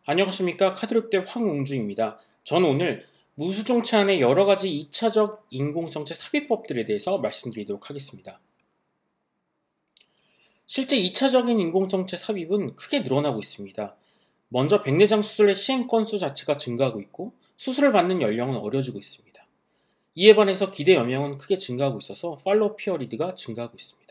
안녕하십니까. 카드력대 황웅주입니다. 저는 오늘 무수정체 안의 여러가지 2차적 인공성체 삽입법들에 대해서 말씀드리도록 하겠습니다. 실제 2차적인 인공성체 삽입은 크게 늘어나고 있습니다. 먼저 백내장 수술의 시행 건수 자체가 증가하고 있고 수술을 받는 연령은 어려지고 있습니다. 이에 반해서 기대 여명은 크게 증가하고 있어서 팔로우 피어리드가 증가하고 있습니다.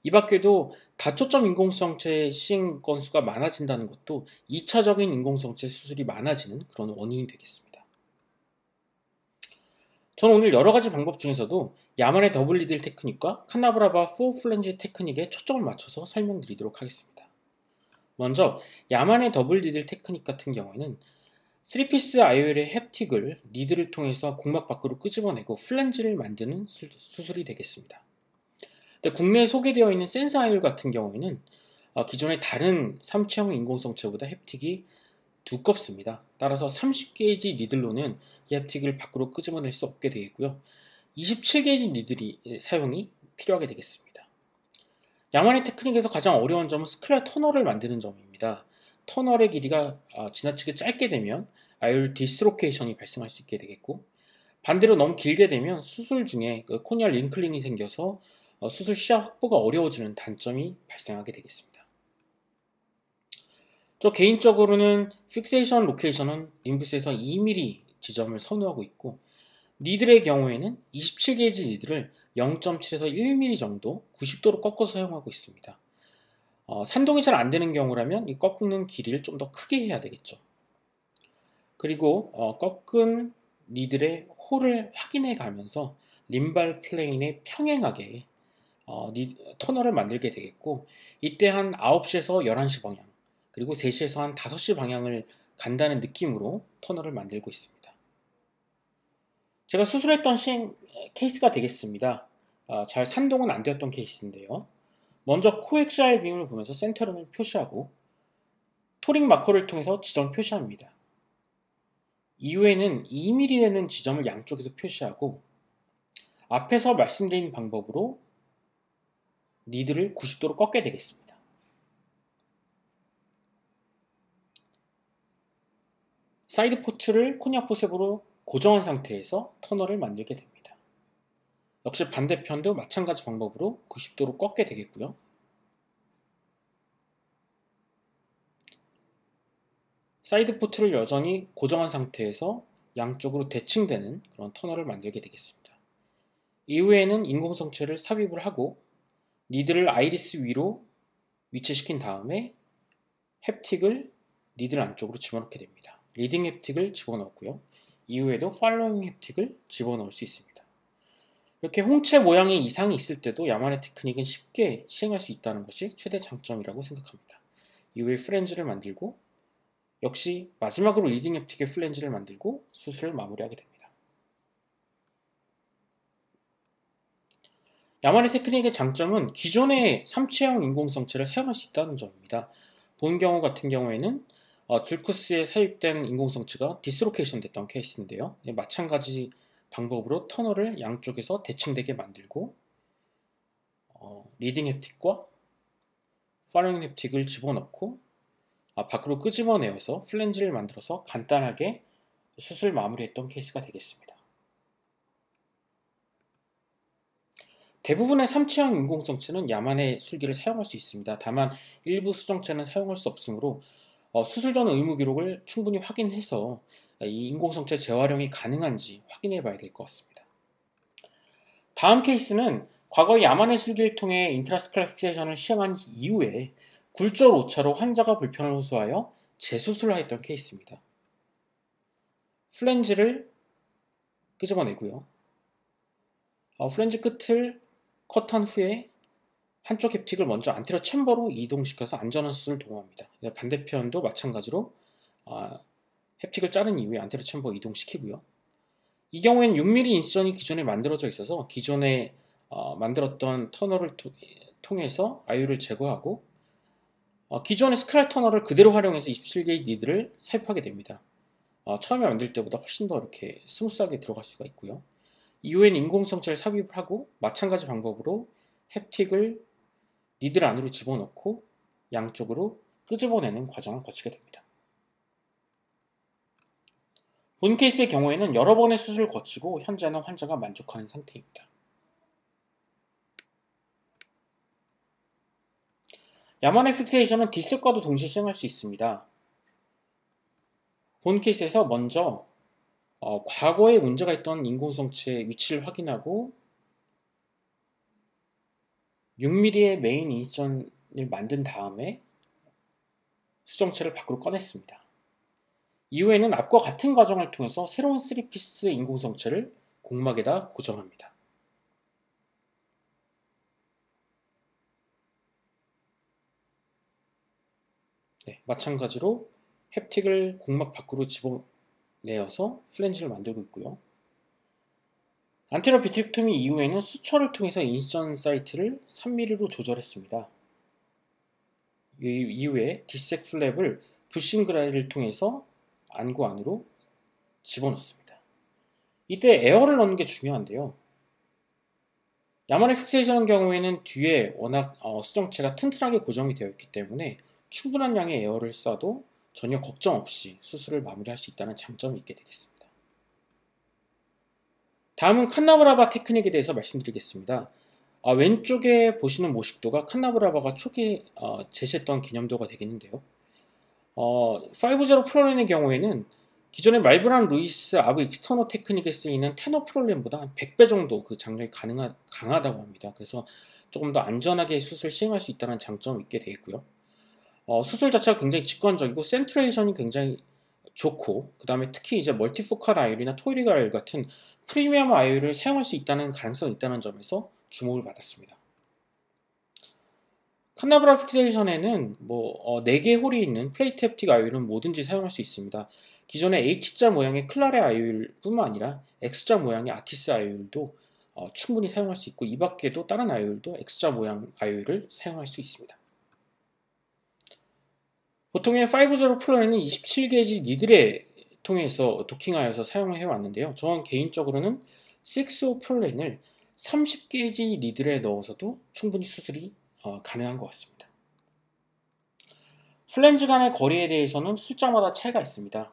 이 밖에도 다초점 인공성체 시행 건수가 많아진다는 것도 2차적인 인공성체 수술이 많아지는 그런 원인이 되겠습니다. 저는 오늘 여러가지 방법 중에서도 야만의 더블 리들 테크닉과 카나브라바 4 플랜지 테크닉에 초점을 맞춰서 설명드리도록 하겠습니다. 먼저 야만의 더블 리들 테크닉 같은 경우에는 3피스 IOL의 햅틱을 리드를 통해서 공막 밖으로 끄집어내고 플랜지를 만드는 수술이 되겠습니다. 국내에 소개되어 있는 센서 아이올 같은 경우에는 기존의 다른 3체형 인공성체보다 햅틱이 두껍습니다. 따라서 30게이지 니들로는 이 햅틱을 밖으로 끄집어낼 수 없게 되겠고요. 27게이지 니들이 사용이 필요하게 되겠습니다. 야만의 테크닉에서 가장 어려운 점은 스클라 터널을 만드는 점입니다. 터널의 길이가 지나치게 짧게 되면 아이올 디스로케이션이 발생할 수 있게 되겠고, 반대로 너무 길게 되면 수술 중에 코니얼 링클링이 생겨서 수술 시야 확보가 어려워지는 단점이 발생하게 되겠습니다. 저 개인적으로는 픽세이션 로케이션은 림부스에서 2mm 지점을 선호하고 있고, 니들의 경우에는 27게이지 니들을 0.7에서 1mm 정도 90도로 꺾어서 사용하고 있습니다. 산동이 잘 안되는 경우라면 이 꺾는 길이를 좀 더 크게 해야 되겠죠. 그리고 꺾은 니들의 홀을 확인해 가면서 림발 플레인에 평행하게 터널을 만들게 되겠고, 이때 한 9시에서 11시 방향, 그리고 3시에서 한 5시 방향을 간다는 느낌으로 터널을 만들고 있습니다. 제가 수술했던 케이스가 되겠습니다. 잘 산동은 안 되었던 케이스인데요. 먼저 코엑시알 빔을 보면서 센터링을 표시하고 토링 마커를 통해서 지점을 표시합니다. 이후에는 2mm 되는 지점을 양쪽에서 표시하고 앞에서 말씀드린 방법으로 니들을 90도로 꺾게 되겠습니다. 사이드 포트를 코니아 포셉으로 고정한 상태에서 터널을 만들게 됩니다. 역시 반대편도 마찬가지 방법으로 90도로 꺾게 되겠고요. 사이드 포트를 여전히 고정한 상태에서 양쪽으로 대칭되는 그런 터널을 만들게 되겠습니다. 이후에는 인공성체를 삽입을 하고 니들을 아이리스 위로 위치시킨 다음에 햅틱을 니들 안쪽으로 집어넣게 됩니다. 리딩 햅틱을 집어넣고요. 이후에도 팔로잉 햅틱을 집어넣을 수 있습니다. 이렇게 홍채 모양의 이상이 있을 때도 야만의 테크닉은 쉽게 시행할 수 있다는 것이 최대 장점이라고 생각합니다. 이후에 플랜지를 만들고 역시 마지막으로 리딩 햅틱의 플랜지를 만들고 수술을 마무리하게 됩니다. 야만의 테크닉의 장점은 기존의 3체형 인공성체를 사용할 수 있다는 점입니다. 본 경우 같은 경우에는 줄쿠스에 삽입된 인공성체가 디스로케이션 됐던 케이스인데요. 마찬가지 방법으로 터널을 양쪽에서 대칭되게 만들고 리딩 햅틱과 팔로잉 햅틱을 집어넣고 밖으로 끄집어내어서 플랜지를 만들어서 간단하게 수술 마무리했던 케이스가 되겠습니다. 대부분의 3체형 인공성체는 야만의 술기를 사용할 수 있습니다. 다만 일부 수정체는 사용할 수 없으므로 수술 전 의무 기록을 충분히 확인해서 이 인공성체 재활용이 가능한지 확인해 봐야 될 것 같습니다. 다음 케이스는 과거 야만의 술기를 통해 인트라스칼라 픽세이션을 시행한 이후에 굴절 오차로 환자가 불편을 호소하여 재수술을 했던 케이스입니다. 플랜지를 끄집어내고요. 플랜지 끝을 컷한 후에 한쪽 햅틱을 먼저 안테리어 챔버로 이동시켜서 안전한 수술을 도모합니다. 반대편도 마찬가지로 햅틱을 자른 이후에 안테리어 챔버 이동시키고요. 이 경우에는 6mm 인시전이 기존에 만들어져 있어서 기존에 만들었던 터널을 통해서 아이올을 제거하고 기존의 스크랄 터널을 그대로 활용해서 27게이지 니들을 삽입하게 됩니다. 처음에 만들 때보다 훨씬 더 이렇게 스무스하게 들어갈 수가 있고요. 이후엔 인공성체를 삽입을 하고 마찬가지 방법으로 햅틱을 니들 안으로 집어넣고 양쪽으로 끄집어내는 과정을 거치게 됩니다. 본 케이스의 경우에는 여러 번의 수술을 거치고 현재는 환자가 만족하는 상태입니다. 야만의 픽세이션은 디스크와도 동시에 시행할 수 있습니다. 본 케이스에서 먼저 과거에 문제가 있던 인공성체의 위치를 확인하고 6mm의 메인 인시전을 만든 다음에 수정체를 밖으로 꺼냈습니다. 이후에는 앞과 같은 과정을 통해서 새로운 3피스 인공성체를 공막에다 고정합니다. 네, 마찬가지로 햅틱을 공막 밖으로 집어내어서 플랜지를 만들고 있고요. 안테리어 비트렉토미 이후에는 수처를 통해서 인시전 사이트를 3mm로 조절했습니다. 이후에 디색 플랩을 부싱 그라이를 통해서 안구 안으로 집어넣습니다. 이때 에어를 넣는 게 중요한데요. 야만의 픽세이션의 경우에는 뒤에 워낙 수정체가 튼튼하게 고정이 되어 있기 때문에 충분한 양의 에어를 쏴도 전혀 걱정 없이 수술을 마무리할 수 있다는 장점이 있게 되겠습니다. 다음은 칸나브라바 테크닉에 대해서 말씀드리겠습니다. 왼쪽에 보시는 모식도가 칸나브라바가 초기에 제시했던 개념도가 되겠는데요. 5.0 프로그램의 경우에는 기존의 말브란 루이스 아브 익스터너 테크닉에 쓰이는 테너 프로그램보다 한 100배 정도 그 장력이 강하다고 합니다. 그래서 조금 더 안전하게 수술 시행할 수 있다는 장점이 있게 되겠고요. 수술 자체가 굉장히 직관적이고 센트레이션이 굉장히 좋고, 그 다음에 특히 이제 멀티포칼 IOL이나 토이리가 IOL 같은 프리미엄 IOL을 사용할 수 있다는 가능성이 있다는 점에서 주목을 받았습니다. 칸나브라 픽세이션에는 4개의 홀이 있는 플레이트 햅틱 IOL은 뭐든지 사용할 수 있습니다. 기존의 H자 모양의 클라레 IOL 뿐만 아니라 X자 모양의 아티스 IOL도 충분히 사용할 수 있고, 이 밖에도 다른 IOL도 X자 모양 IOL을 사용할 수 있습니다. 보통의 5.0 프로에는 27게이지 니들에 통해서 도킹하여서 사용을 해왔는데요. 저는 개인적으로는 6.5 프로렌을 30게이지 니들에 넣어서도 충분히 수술이 가능한 것 같습니다. 플랜지 간의 거리에 대해서는 숫자마다 차이가 있습니다.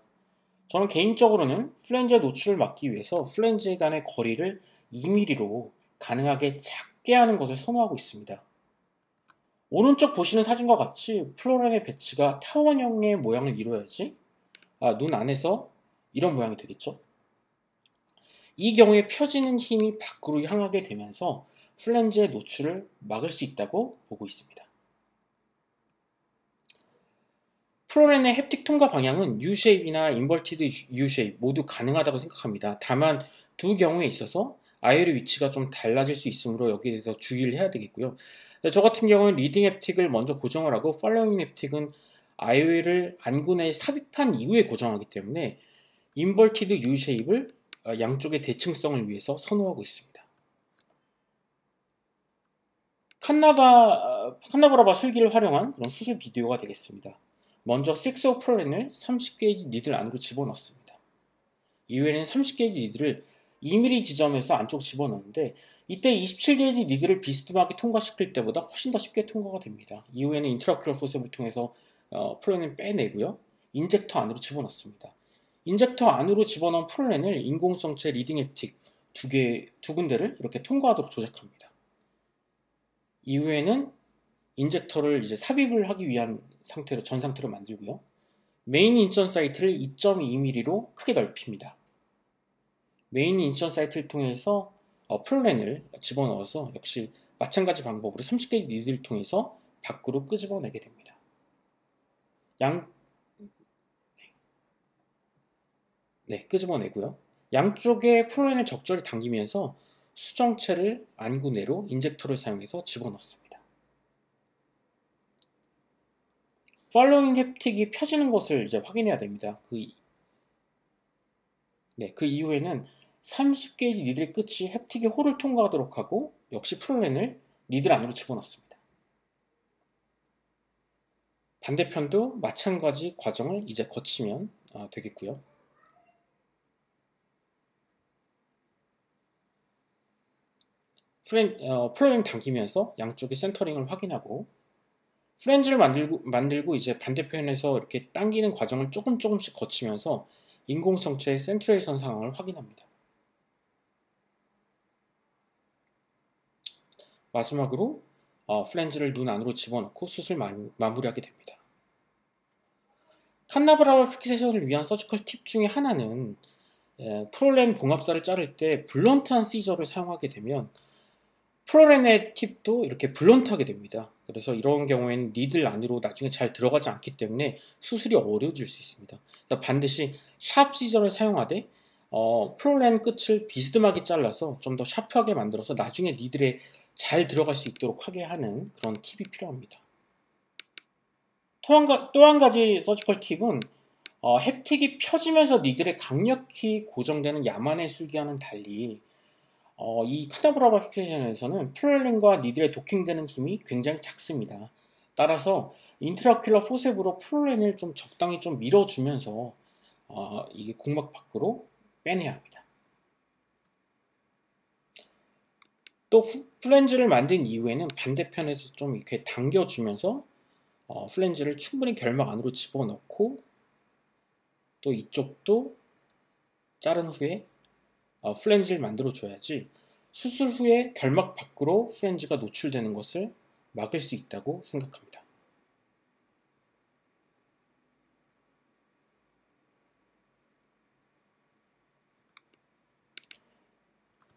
저는 개인적으로는 플랜지의 노출을 막기 위해서 플랜지 간의 거리를 2mm로 가능하게 작게 하는 것을 선호하고 있습니다. 오른쪽 보시는 사진과 같이 플로렌의 배치가 타원형의 모양을 이루어야지 눈 안에서 이런 모양이 되겠죠. 이 경우에 펴지는 힘이 밖으로 향하게 되면서 플랜지의 노출을 막을 수 있다고 보고 있습니다. 플로렌의 햅틱 통과 방향은 U-쉐입이나 인버티드 U-쉐입 모두 가능하다고 생각합니다. 다만 두 경우에 있어서 IOL의 위치가 좀 달라질 수 있으므로 여기에 대해서 주의를 해야 되겠고요. 저 같은 경우는 리딩 햅틱을 먼저 고정을 하고 팔로잉 햅틱은 IOL을 안구내에 삽입한 이후에 고정하기 때문에 인버티드 U-쉐입을 양쪽의 대칭성을 위해서 선호하고 있습니다. 칸나브라바 술기를 활용한 그런 수술 비디오가 되겠습니다. 먼저 6.5 프로렌을 30게이지 니들 안으로 집어넣습니다. 이후에는 30게이지 니들을 2mm 지점에서 안쪽 집어넣는데, 이때 27게이지 니들을 비스듬하게 통과시킬 때보다 훨씬 더 쉽게 통과가 됩니다. 이후에는 인트라큐러 포셉을 통해서 프로렌을 빼내고요. 인젝터 안으로 집어넣습니다. 인젝터 안으로 집어넣은 프로렌을 인공성체 리딩 햅틱 두 군데를 이렇게 통과하도록 조작합니다. 이후에는 인젝터를 이제 삽입을 하기 위한 상태로 전 상태로 만들고요. 메인 인션 사이트를 2.2mm로 크게 넓힙니다. 메인 인션 사이트를 통해서 플랜을 집어넣어서 역시 마찬가지 방법으로 30게이지 니들을 통해서 밖으로 끄집어내게 됩니다. 끄집어내고요. 양쪽에 플랜을 적절히 당기면서 수정체를 안구 내로 인젝터를 사용해서 집어넣습니다. 팔로잉 햅틱이 펴지는 것을 이제 확인해야 됩니다. 그 이후에는 30게이지 니들의 끝이 햅틱의 홀을 통과하도록 하고 역시 프로렌을 니들 안으로 집어넣습니다. 반대편도 마찬가지 과정을 이제 거치면 되겠고요. 프로렌 당기면서 양쪽의 센터링을 확인하고 프렌즈를 만들고 이제 반대편에서 이렇게 당기는 과정을 조금씩 거치면서 인공성체의 센트레이션 상황을 확인합니다. 마지막으로 플랜지를 눈 안으로 집어넣고 수술 마무리하게 됩니다. 칸나브라바 픽세이션을 위한 서지컬 팁 중에 하나는 프롤렌 봉합사를 자를 때 블런트한 시저를 사용하게 되면 프롤렌의 팁도 이렇게 블런트하게 됩니다. 그래서 이런 경우에는 니들 안으로 나중에 잘 들어가지 않기 때문에 수술이 어려워질 수 있습니다. 그러니까 반드시 샵 시저를 사용하되 프롤렌 끝을 비스듬하게 잘라서 좀 더 샤프하게 만들어서 나중에 니들에 잘 들어갈 수 있도록 하게 하는 그런 팁이 필요합니다. 또 한 가지 서지컬 팁은 햅틱이 펴지면서 니들에 강력히 고정되는 야만의 술기와는 달리 이 칸나브라바 픽세이션에서는 프롤렌과 니들에 도킹되는 힘이 굉장히 작습니다. 따라서 인트라오큘러 포셉으로 프롤렌을 좀 적당히 좀 밀어주면서 이게 공막 밖으로 빼내야 합니다. 또 플랜지를 만든 이후에는 반대편에서 좀 이렇게 당겨주면서 플랜지를 충분히 결막 안으로 집어넣고 또 이쪽도 자른 후에 플랜지를 만들어 줘야지 수술 후에 결막 밖으로 플랜지가 노출되는 것을 막을 수 있다고 생각합니다.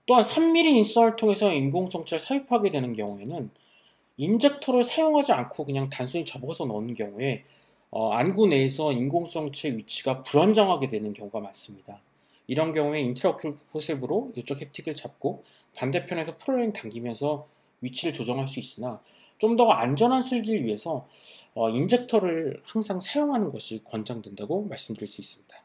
또한 3mm 인ser을 통해서 인공성체를 삽입하게 되는 경우에는 인젝터를 사용하지 않고 그냥 단순히 접어서 넣는 경우에 안구 내에서 인공성체 위치가 불안정하게 되는 경우가 많습니다. 이런 경우에 인트라오큘러 포셉으로 이쪽 햅틱을 잡고 반대편에서 프롤렌 당기면서 위치를 조정할 수 있으나 좀 더 안전한 술기를 위해서 인젝터를 항상 사용하는 것이 권장된다고 말씀드릴 수 있습니다.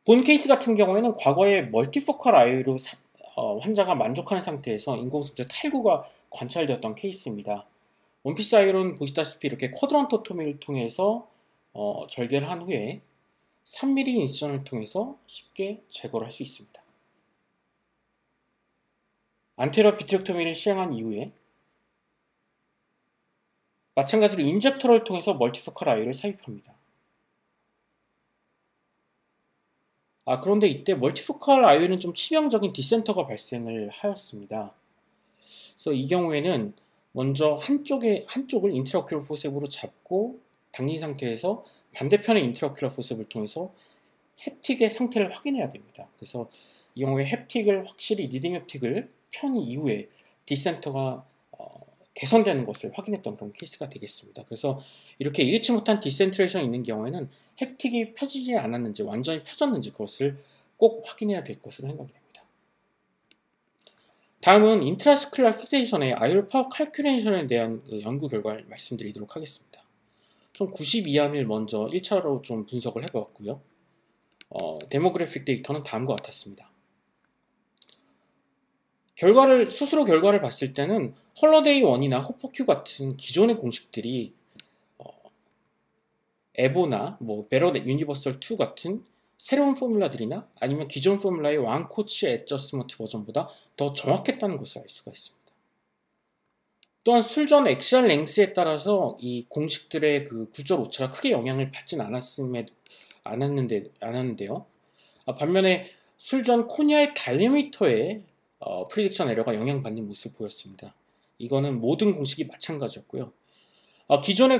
본 케이스 같은 경우에는 과거에 멀티포컬 아이로 환자가 만족하는 상태에서 인공성체 탈구가 관찰되었던 케이스입니다. 원피스 아이로는 보시다시피 이렇게 쿼드런토토미를 통해서 절개를 한 후에 3mm 인시전을 통해서 쉽게 제거를 할 수 있습니다. 안테리어 비트렉토미를 시행한 이후에 마찬가지로 인젝터를 통해서 멀티포컬 아이를 삽입합니다. 그런데 이때 멀티포컬 아이는 좀 치명적인 디센터가 발생을 하였습니다. 그래서 이 경우에는 먼저 한쪽을 인트라오큘러 포셉으로 잡고 당긴 상태에서 반대편의 인트라오큘러 포셉을 통해서 햅틱의 상태를 확인해야 됩니다. 그래서 이 경우에 햅틱을 확실히 리딩 햅틱을 편 이후에 디센터가 개선되는 것을 확인했던 그런 케이스가 되겠습니다. 그래서 이렇게 예기치 못한 디센트레이션이 있는 경우에는 햅틱이 펴지지 않았는지 완전히 펴졌는지 그것을 꼭 확인해야 될 것으로 생각이 됩니다. 다음은 인트라스쿨라 픽세이션의 아이올 파워 칼큘레이션에 대한 연구 결과를 말씀드리도록 하겠습니다. 총 92안을 먼저 1차로 좀 분석을 해보았고요. 데모그래픽 데이터는 다음과 같았습니다. 수술 후 결과를 봤을 때는 헐러데이 1이나 호퍼큐 같은 기존의 공식들이 에보나 베러 유니버설 2 같은 새로운 포뮬라들이나 아니면 기존 포뮬라의 완코치 애저스먼트 버전보다 더 정확했다는 것을 알 수가 있습니다. 또한 술전 엑시얼 랭스에 따라서 이 공식들의 그 구조 오차가 크게 영향을 받진 않았는데요. 반면에 술전 코니알 다이아미터의 프리딕션 에러가 영향받는 모습을 보였습니다. 이거는 모든 공식이 마찬가지였고요. 기존에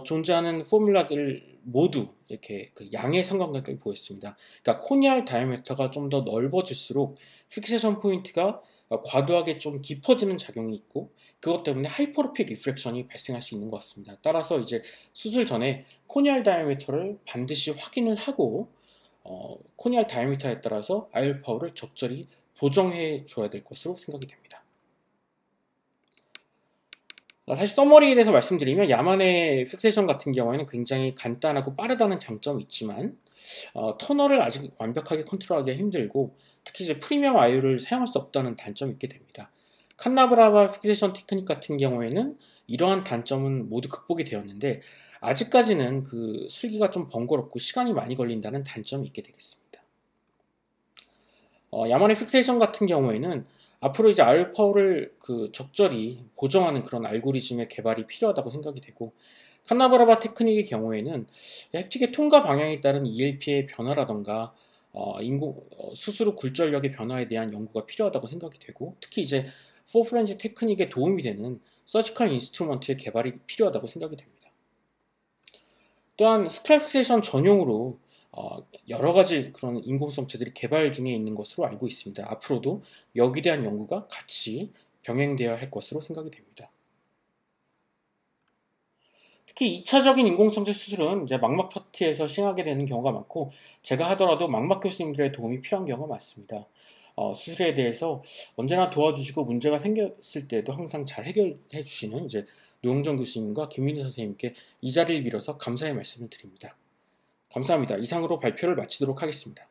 존재하는 포뮬라들 모두 이렇게 그 양의 상관관계를 보였습니다. 그러니까 코니알 다이아미터가 좀 더 넓어질수록 픽세이션 포인트가 과도하게 좀 깊어지는 작용이 있고 그것 때문에 하이퍼로픽 리프렉션이 발생할 수 있는 것 같습니다. 따라서 이제 수술 전에 코니알 다이아미터를 반드시 확인을 하고 코니알 다이아미터에 따라서 아이올 파워를 적절히 보정해 줘야 될 것으로 생각이 됩니다. 다시 서머리에 대해서 말씀드리면 야만의 픽세이션 같은 경우에는 굉장히 간단하고 빠르다는 장점이 있지만 터널을 아직 완벽하게 컨트롤하기가 힘들고 특히 이제 프리미엄 아이오를 사용할 수 없다는 단점이 있게 됩니다. 칸나브라바 픽세이션 테크닉 같은 경우에는 이러한 단점은 모두 극복이 되었는데 아직까지는 그 술기가 좀 번거롭고 시간이 많이 걸린다는 단점이 있게 되겠습니다. 야만의 픽세이션 같은 경우에는 앞으로 이제 아이올 파워를 적절히 보정하는 그런 알고리즘의 개발이 필요하다고 생각이 되고 칸나브라바 테크닉의 경우에는 햅틱의 통과 방향에 따른 ELP의 변화라던가 수술 후 굴절력의 변화에 대한 연구가 필요하다고 생각이 되고, 특히 이제 포플렌지 테크닉에 도움이 되는 서지컬 인스트루먼트의 개발이 필요하다고 생각이 됩니다. 또한 스크래픽세이션 전용으로 여러 가지 그런 인공성체들이 개발 중에 있는 것으로 알고 있습니다. 앞으로도 여기에 대한 연구가 같이 병행되어야 할 것으로 생각이 됩니다. 특히 2차적인 인공성체 수술은 이제 망막 파트에서 시행하게 되는 경우가 많고, 제가 하더라도 망막 교수님들의 도움이 필요한 경우가 많습니다. 수술에 대해서 언제나 도와주시고 문제가 생겼을 때도 항상 잘 해결해 주시는 이제 노영정 교수님과 김민희 선생님께 이 자리를 빌어서 감사의 말씀을 드립니다. 감사합니다. 이상으로 발표를 마치도록 하겠습니다.